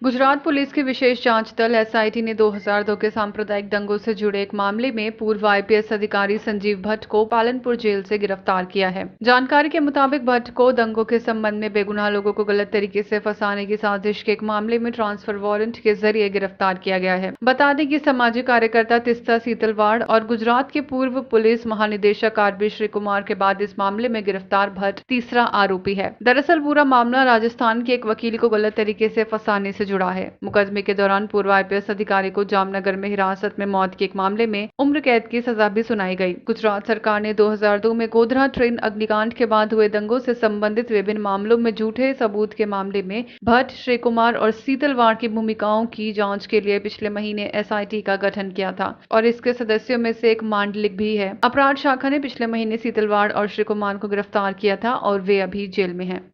Gujarat police की विशेष जांच दल एसआईटी ने 2002 के सांप्रदायिक दंगों से जुड़े एक मामले में पूर्व आईपीएस अधिकारी संजीव भट्ट को पालनपुर जेल से गिरफ्तार किया है। जानकारी के मुताबिक भट्ट को दंगों के संबंध में बेगुनाह लोगों को गलत तरीके से फंसाने की साजिश के एक मामले में ट्रांसफर वारंट के जरिए गिरफ्तार किया गया है। बता दें कि सामाजिक कार्यकर्ता तिस्ता सीतलवाड़ और गुजरात के पूर्व पुलिस महानिदेशक आरबी श्री कुमार के बाद इस मामले में गिरफ्तार भट्ट तीसरा आरोपी है। दरअसल पूरा मामला राजस्थान के एक वकील को गलत तरीके से फंसाने से जुड़ा है। मुकदमे के दौरान पूर्व आईपीएस अधिकारी को जामनगर में हिरासत में मौत के एक मामले में उम्र कैद की सजा भी सुनाई गई। गुजरात सरकार ने 2002 में गोधरा ट्रेन अग्निकांड के बाद हुए दंगों से संबंधित विभिन्न मामलों में झूठे सबूत के मामले में भट्ट, श्री कुमार और सीतलवाड़ की भूमिकाओं की जांच के लिए पिछले महीने एसआईटी का गठन किया था और इसके सदस्यों में से एक मांडलिक भी है। अपराध शाखा ने पिछले महीने सीतलवाड़ और श्री कुमार को गिरफ्तार किया था और वे अभी जेल में हैं।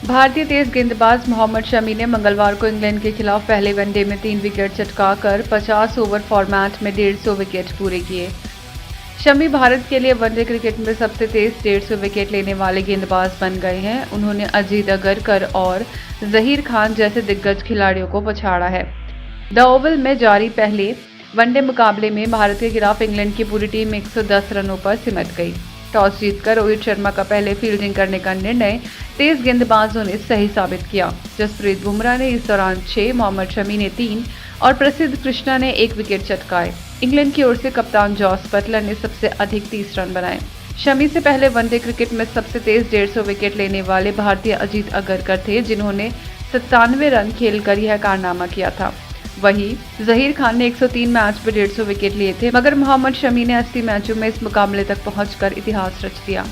भारतीय तेज गेंदबाज मोहम्मद शमी ने मंगलवार को इंग्लैंड के खिलाफ पहले वनडे में 3 विकेट चटकाकर 50 ओवर फॉर्मेट में 150 विकेट पूरे किए। शमी भारत के लिए वनडे क्रिकेट में सबसे तेज 150 विकेट लेने वाले गेंदबाज बन गए हैं। उन्होंने अजीत अगरकर और जहीर खान जैसे दिग्गज खिलाड़ियों को पछाड़ा है। द ओवल में जारी पहले वनडे मुकाबले में भारत के खिलाफ इंग्लैंड की पूरी टीम 110 रनों पर सिमट गई। टॉस जीतकर रोहित शर्मा का पहले फील्डिंग करने का निर्णय तेज गेंदबाजों ने सही साबित किया। जसप्रीत बुमराह ने इस दौरान 6, मोहम्मद शमी ने 3 और प्रसिद्ध कृष्णा ने 1 विकेट चटकाए। इंग्लैंड की ओर से कप्तान जॉस बटलर ने सबसे अधिक 30 रन बनाए। शमी से पहले वनडे क्रिकेट में सबसे तेज 150 विकेट लेने वाले भारतीय अजीत अगरकर थे, जिन्होंने 97 रन खेलकर यह कारनामा किया था। वहीं जहीर खान ने 103 मैच में 150 विकेट लिए थे, मगर मोहम्मद शमी ने 80 मैचों में इस मुकाबले तक पहुंचकर इतिहास रच दिया।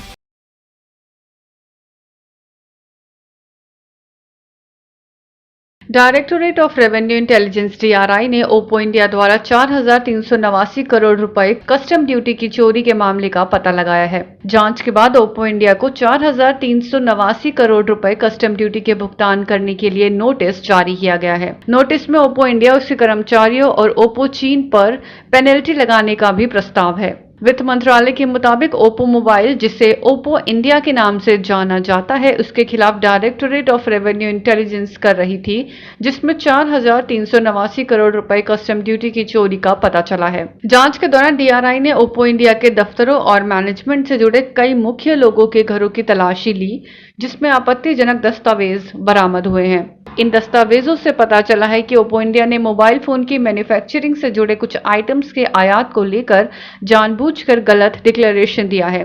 Directorate of revenue intelligence DRI ने ओप्पो इंडिया द्वारा 4,389 करोड़ रुपए कस्टम ड्यूटी की चोरी के मामले का पता लगाया है। जांच के बाद ओप्पो इंडिया को 4,389 करोड़ रुपए कस्टम ड्यूटी के भुगतान करने के लिए नोटिस जारी किया गया है। नोटिस में ओप्पो इंडिया, उसके कर्मचारियों और ओप्पो चीन पर पेनल्टी लगाने का भी प्रस्ताव है। वित्त मंत्रालय के मुताबिक ओप्पो मोबाइल, जिसे ओप्पो इंडिया के नाम से जाना जाता है, उसके खिलाफ डायरेक्टोरेट ऑफ रेवेन्यू इंटेलिजेंस कर रही थी, जिसमें 4,389 करोड़ रुपए कस्टम ड्यूटी की चोरी का पता चला है। जांच के दौरान डीआरआई ने ओप्पो इंडिया के दफ्तरों और मैनेजमेंट से जुड़े कई मुख्य लोगों के घरों की तलाशी ली, जिसमें आपत्तिजनक दस्तावेज बरामद हुए हैं। इन दस्तावेजों से पता चला है कि ओप्पो इंडिया ने मोबाइल फोन की मैन्युफैक्चरिंग से जुड़े कुछ आइटम्स के आयात को लेकर जानबूझकर गलत डिक्लेरेशन दिया है।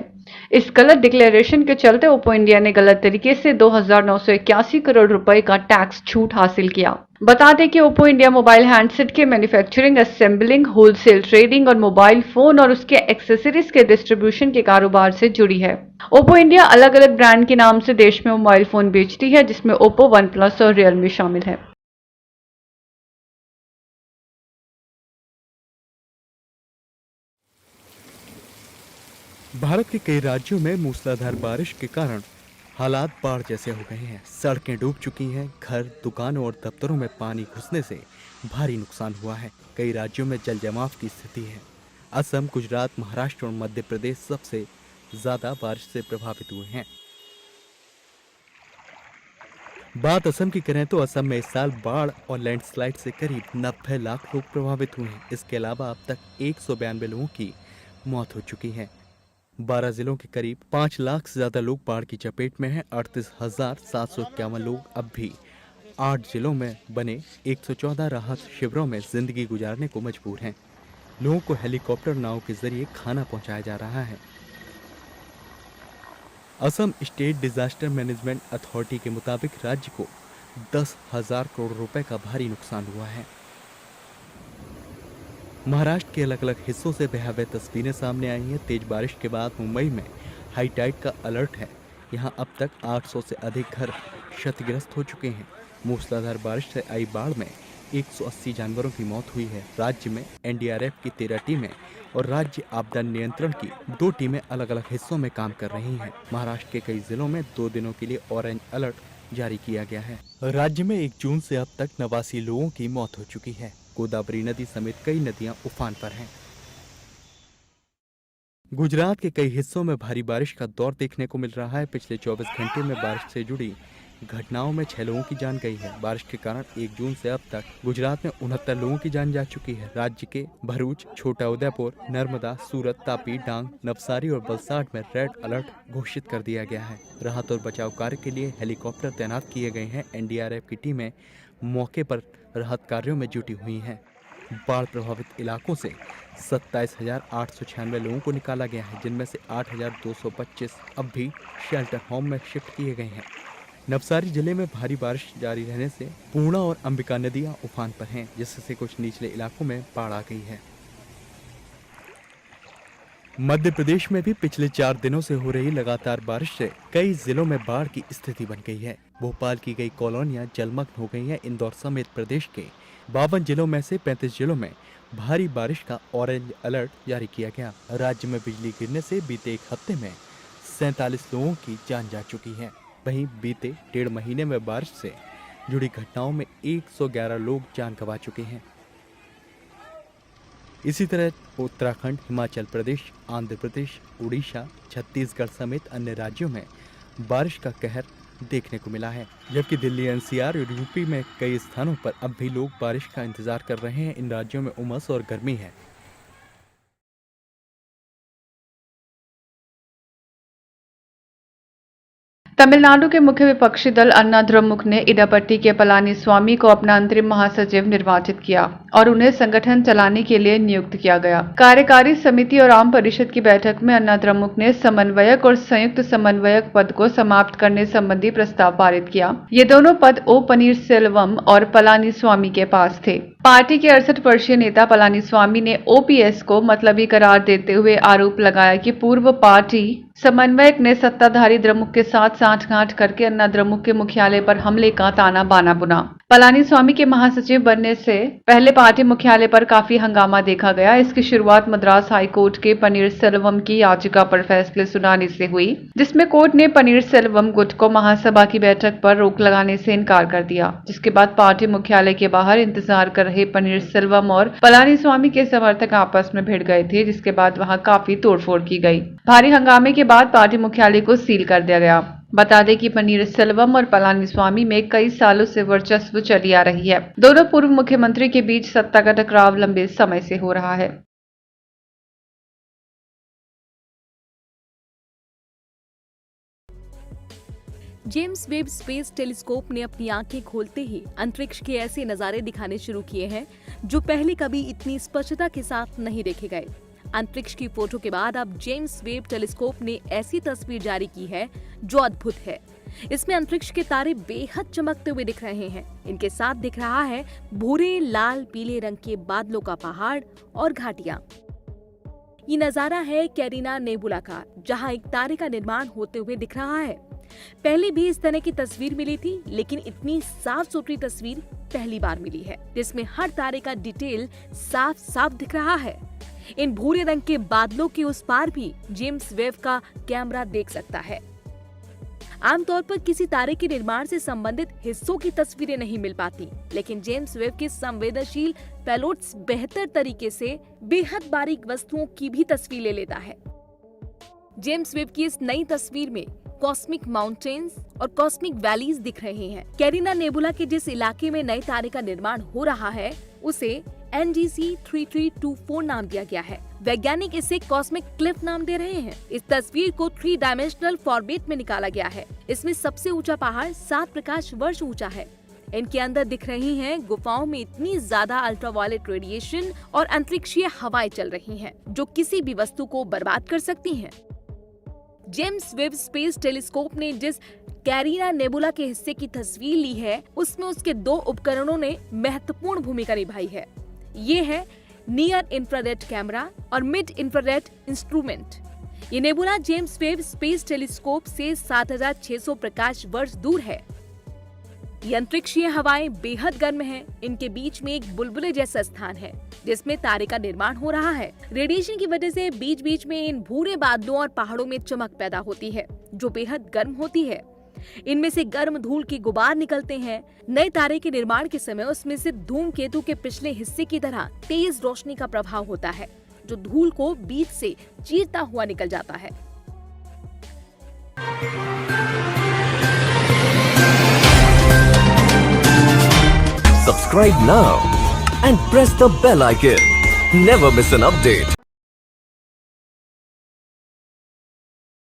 इस गलत डिक्लेरेशन के चलते ओप्पो इंडिया ने गलत तरीके से 2,981 करोड़ रुपए का टैक्स छूट हासिल किया। बता दें कि ओप्पो इंडिया मोबाइल हैंडसेट के मैन्युफैक्चरिंग, असेंबलिंग, होलसेल ट्रेडिंग और मोबाइल फोन और उसके एक्सेसरीज के डिस्ट्रीब्यूशन के कारोबार से जुड़ी है। ओप्पो इंडिया अलग अलग ब्रांड के नाम से देश में मोबाइल फोन बेचती है, जिसमें ओप्पो, वन प्लस और रियलमी शामिल है। भारत के कई राज्यों में मूसलाधार बारिश के कारण हालात बाढ़ जैसे हो गए हैं। सड़कें डूब चुकी हैं, घर, दुकानों और दफ्तरों में पानी घुसने से भारी नुकसान हुआ है। कई राज्यों में जल जमाव की स्थिति है। असम, गुजरात, महाराष्ट्र और मध्य प्रदेश सबसे ज्यादा बारिश से प्रभावित हुए हैं। बात असम की करें तो असम में इस साल बाढ़ और लैंडस्लाइड से करीब 90 लाख लोग प्रभावित हुए हैं। इसके अलावा अब तक 192 लोगों की मौत हो चुकी है। 12 जिलों के करीब 5 लाख से ज्यादा लोग बाढ़ की चपेट में हैं। 38,751 लोग अब भी 8 जिलों में बने 114 राहत शिविरों में जिंदगी गुजारने को मजबूर हैं। लोगों को हेलीकॉप्टर नाव के जरिए खाना पहुंचाया जा रहा है। Assam state disaster management authority के मुताबिक राज्य को 10,000 करोड़ रुपए का भारी नुकसान हुआ है। महाराष्ट्र के अलग अलग हिस्सों से भयावह तस्वीरें सामने आई हैं। तेज बारिश के बाद मुंबई में हाई टाइड का अलर्ट है। यहां अब तक 800 से अधिक घर क्षतिग्रस्त हो चुके हैं। मूसलाधार बारिश से आई बाढ़ में 180 जानवरों की मौत हुई है। राज्य में एनडीआरएफ की 13 टीमें और राज्य आपदा नियंत्रण की 2 टीमें अलग अलग हिस्सों में काम कर रही हैं। महाराष्ट्र के कई जिलों में 2 दिनों के लिए ऑरेंज अलर्ट जारी किया गया है। राज्य में 1 जून से अब तक 89 लोगों की मौत हो चुकी है। गोदावरी नदी समेत कई नदियां उफान पर हैं। गुजरात के कई हिस्सों में भारी बारिश का दौर देखने को मिल रहा है। पिछले 24 घंटे में बारिश से जुड़ी घटनाओं में 6 लोगों की जान गई है। बारिश के कारण 1 जून से अब तक गुजरात में 69 लोगों की जान जा चुकी है। राज्य के भरूच, छोटा उदेपुर, नर्मदा, सूरत, तापी, डांग, नवसारी और वलसाड में रेड अलर्ट घोषित कर दिया गया है। राहत और बचाव कार्य के लिए हेलीकॉप्टर तैनात किए गए हैं। एनडीआरएफ की टीमें मौके पर राहत कार्यों में जुटी हुई हैं। बाढ़ प्रभावित इलाकों से 27,896 लोगों को निकाला गया है, जिनमें से 8,225 अब भी शेल्टर होम में शिफ्ट किए गए हैं। नवसारी जिले में भारी बारिश जारी रहने से पूर्णा और अंबिका नदियां उफान पर हैं, जिससे कुछ निचले इलाकों में बाढ़ आ गई है। मध्य प्रदेश में भी पिछले 4 दिनों से हो रही लगातार बारिश से कई जिलों में बाढ़ की स्थिति बन गई है। भोपाल की कई कॉलोनियां जलमग्न हो गई हैं। इंदौर समेत प्रदेश के 52 जिलों में से 35 जिलों में भारी बारिश का ऑरेंज अलर्ट जारी किया गया। राज्य में बिजली गिरने से बीते एक हफ्ते में 47 लोगों की जान जा चुकी है। वहीं बीते 1.5 महीने में बारिश से जुड़ी घटनाओं में 111 लोग जान गंवा चुके हैं। इसी तरह उत्तराखंड, हिमाचल प्रदेश, आंध्र प्रदेश, उड़ीसा, छत्तीसगढ़ समेत अन्य राज्यों में बारिश का कहर देखने को मिला है, जबकि दिल्ली, एनसीआर और यूपी में कई स्थानों पर अब भी लोग बारिश का इंतजार कर रहे हैं। इन राज्यों में उमस और गर्मी है। तमिलनाडु के मुख्य विपक्षी दल अन्ना द्रमुक ने इडापट्टी के पलानीस्वामी को अपना अंतरिम महासचिव निर्वाचित किया और उन्हें संगठन चलाने के लिए नियुक्त किया गया। कार्यकारी समिति और आम परिषद की बैठक में अन्ना द्रमुक ने समन्वयक और संयुक्त समन्वयक पद को समाप्त करने संबंधी प्रस्ताव पारित किया। ये दोनों पद ओ पनीरसेल्वम और पलानीस्वामी के पास थे। पार्टी के 68 वर्षीय नेता पलानीस्वामी ने ओपीएस को मतलबी करार देते हुए आरोप लगाया कि पूर्व पार्टी समन्वयक ने सत्ताधारी द्रमुक के साथ सांठगांठ करके अन्ना द्रमुक के मुख्यालय पर हमले का ताना बाना बुना। पलानीस्वामी के महासचिव बनने से पहले पार्टी मुख्यालय पर काफी हंगामा देखा गया। इसकी शुरुआत मद्रास हाईकोर्ट के पनीरसेल्वम की याचिका पर फैसले सुनाने से हुई, जिसमें कोर्ट ने पनीरसेल्वम गुट को महासभा की बैठक पर रोक लगाने से इनकार कर दिया। जिसके बाद पार्टी मुख्यालय के बाहर इंतजार कर रहे पनीरसेल्वम और पलानीस्वामी के समर्थक आपस में भिड़ गए थे, जिसके बाद वहां काफी तोड़फोड़ की गई। भारी हंगामे के बाद पार्टी मुख्यालय को सील कर दिया गया। बता दें कि पनीरसेल्वम और पलानीस्वामी में कई सालों से वर्चस्व चली आ रही है। दोनों पूर्व मुख्यमंत्री के बीच सत्ता का टकराव लंबे समय से हो रहा है। जेम्स वेब स्पेस टेलीस्कोप ने अपनी आंखें खोलते ही अंतरिक्ष के ऐसे नजारे दिखाने शुरू किए हैं जो पहले कभी इतनी स्पष्टता के साथ नहीं देखे गए। अंतरिक्ष की फोटो के बाद अब जेम्स वेब टेलीस्कोप ने ऐसी तस्वीर जारी की है जो अद्भुत है। इसमें अंतरिक्ष के तारे बेहद चमकते हुए दिख रहे हैं। इनके साथ दिख रहा है भूरे, लाल, पीले रंग के बादलों का पहाड़ और घाटियां। ये नजारा है कैरिना नेबुला का, जहां एक तारे का निर्माण होते हुए दिख रहा है। पहले भी इस तरह की तस्वीर मिली थी, लेकिन इतनी साफ सुथरी तस्वीर पहली बार मिली है, जिसमें हर तारे का डिटेल साफ साफ दिख रहा है। इन भूरे रंग के बादलों के उस पार भी जेम्स वेब का कैमरा देख सकता है। आमतौर पर किसी तारे के निर्माण से संबंधित हिस्सों की तस्वीरें नहीं मिल पाती, लेकिन जेम्स वेब के संवेदनशील पेलोड्स बेहतर तरीके से बेहद बारीक वस्तुओं की भी तस्वीर ले लेता है। जेम्स वेब की इस नई तस्वीर में कॉस्मिक माउंटेन्स और कॉस्मिक वैलीज दिख रहे हैं। कैरिना नेबुला के जिस इलाके में नए तारे का निर्माण हो रहा है उसे NGC 3324 नाम दिया गया है। वैज्ञानिक इसे कॉस्मिक क्लिफ नाम दे रहे हैं। इस तस्वीर को 3 डायमेंशनल फॉर्मेट में निकाला गया है। इसमें सबसे ऊंचा पहाड़ 7 प्रकाश वर्ष ऊंचा है। इनके अंदर दिख रही हैं गुफाओं में इतनी ज्यादा अल्ट्रावायलेट रेडिएशन और अंतरिक्षीय हवाएं चल रही हैं, जो किसी भी वस्तु को बर्बाद कर सकती हैं। जेम्स वेब स्पेस टेलीस्कोप ने जिस कैरिना नेबुला के हिस्से की तस्वीर ली है, उसमें उसके 2 उपकरणों ने महत्वपूर्ण भूमिका निभाई है। ये है नियर इंफ्रारेड कैमरा और मिड इंफ्रारेड इंस्ट्रूमेंट। ये nebula James Webb space telescope से 7600 प्रकाश वर्ष दूर है। ये अंतरिक्षीय हवाएं बेहद गर्म हैं। इनके बीच में एक बुलबुले जैसा स्थान है जिसमें तारे का निर्माण हो रहा है। रेडिएशन की वजह से बीच बीच में इन भूरे बादलों और पहाड़ों में चमक पैदा होती है जो बेहद गर्म होती है। इनमें से गर्म धूल के गुबार निकलते हैं। नए तारे के निर्माण के समय उसमें से धूमकेतु के पिछले हिस्से की तरह तेज रोशनी का प्रभाव होता है। जो धूल को बीच से चीरता हुआ निकल जाता है। Subscribe now and press the bell icon. Never miss an update.